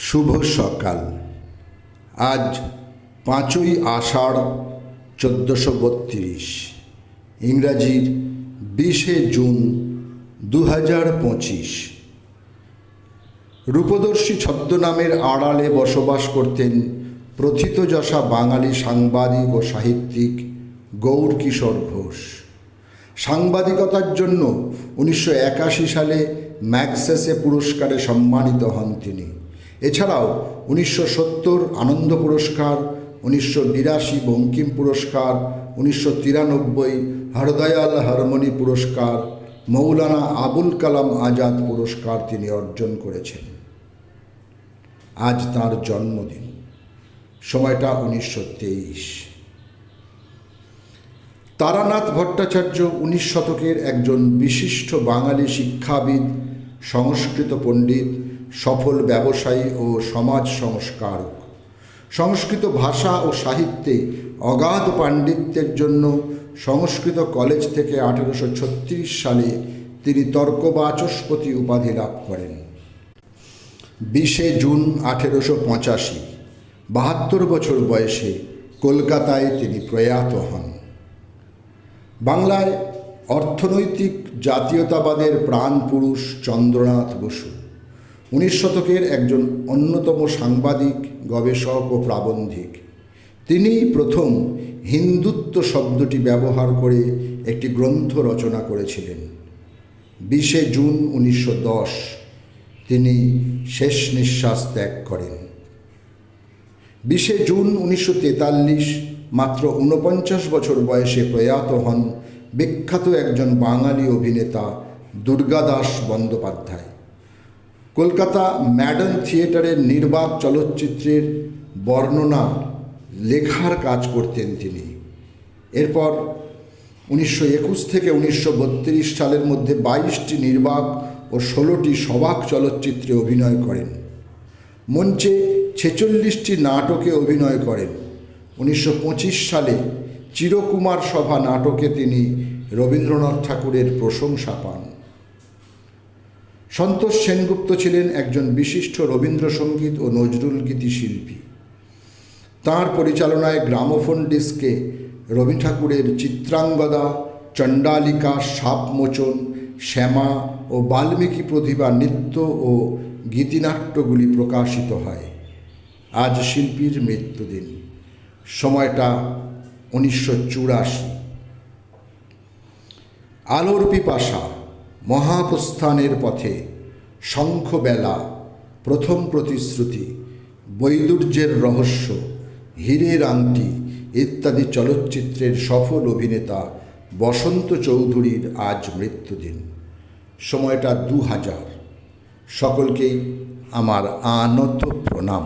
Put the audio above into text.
শুভ সকাল। আজ 5ই আষাঢ় 1432, ইংরাজির 20শে জুন 2025। রূপদর্শী ছদ্মনামের আড়ালে বসবাস করতেন প্রথিতযশা বাঙালি সাংবাদিক ও সাহিত্যিক গৌরকিশোর ঘোষ। সাংবাদিকতার জন্য 1981 সালে ম্যাগসেসে পুরস্কারে সম্মানিত হন তিনি। এছাড়াও 1970 আনন্দ পুরস্কার, 1982 বঙ্কিম পুরস্কার, 1993 হরদয়াল হরমনি পুরস্কার, মৌলানা আবুল কালাম আজাদ পুরস্কার তিনি অর্জন করেছেন। আজ তাঁর জন্মদিন। সময়টা 1923। তারানাথ ভট্টাচার্য 19 শতকের একজন বিশিষ্ট বাঙালি শিক্ষাবিদ, সংস্কৃত পণ্ডিত, সফল ব্যবসায়ী ও সমাজ সংস্কারক। সংস্কৃত ভাষা ও সাহিত্যে অগাধ পাণ্ডিত্যের জন্য সংস্কৃত কলেজ থেকে 1836 সালে তিনি তর্কবাচস্পতি উপাধি লাভ করেন। 20শে জুন 1885, 72 বছর বয়সে কলকাতায় তিনি প্রয়াত হন। বাংলায় অর্থনৈতিক জাতীয়তাবাদের প্রাণপুরুষ চন্দ্রনাথ বসু 19 শতকের একজন অন্যতম সাংবাদিক, গবেষক ও প্রাবন্ধিক। তিনি প্রথম হিন্দুত্ব শব্দটি ব্যবহার করে একটি গ্রন্থ রচনা করেছিলেন। 20শে জুন 1910 তিনি শেষ নিঃশ্বাস ত্যাগ করেন। 20শে জুন 1943 মাত্র 49 বছর বয়সে প্রয়াত হন বিখ্যাত একজন বাঙালি অভিনেতা দুর্গাদাস বন্দ্যোপাধ্যায়। কলকাতা ম্যাডার্ন থিয়েটারের নির্বাক চলচ্চিত্রের বর্ণনা লেখার কাজ করতেন তিনি। এরপর 1921 থেকে 1932 সালের মধ্যে 22টি নির্বাক ও 16টি সবাক চলচ্চিত্রে অভিনয় করেন। মঞ্চে 46টি নাটকে অভিনয় করেন। 1925 সালে চিরকুমার সভা নাটকে তিনি রবীন্দ্রনাথ ঠাকুরের প্রশংসা পান। সন্তোষ সেনগুপ্ত ছিলেন একজন বিশিষ্ট রবীন্দ্রসঙ্গীত ও নজরুলগীতি শিল্পী। তাঁর পরিচালনায় গ্রামোফোন ডিস্কে রবি ঠাকুরের চিত্রাঙ্গদা, চণ্ডালিকা, সাপমোচন, শ্যামা ও বাল্মীকি প্রতিভা নৃত্য ও গীতিনাট্যগুলি প্রকাশিত হয়। আজ শিল্পীর মৃত্যুদিন। সময়টা 1984। আলোর পিপাসা, মহাপ্রস্থানের পথে, শঙ্খবেলা, প্রথম প্রতিশ্রুতি, বৈদুর্যের রহস্য, হীরের আংটি ইত্যাদি চলচ্চিত্রের সফল অভিনেতা বসন্ত চৌধুরীর আজ মৃত্যুদিন। সময়টা 2000। সকলকেই আমার আনত প্রণাম।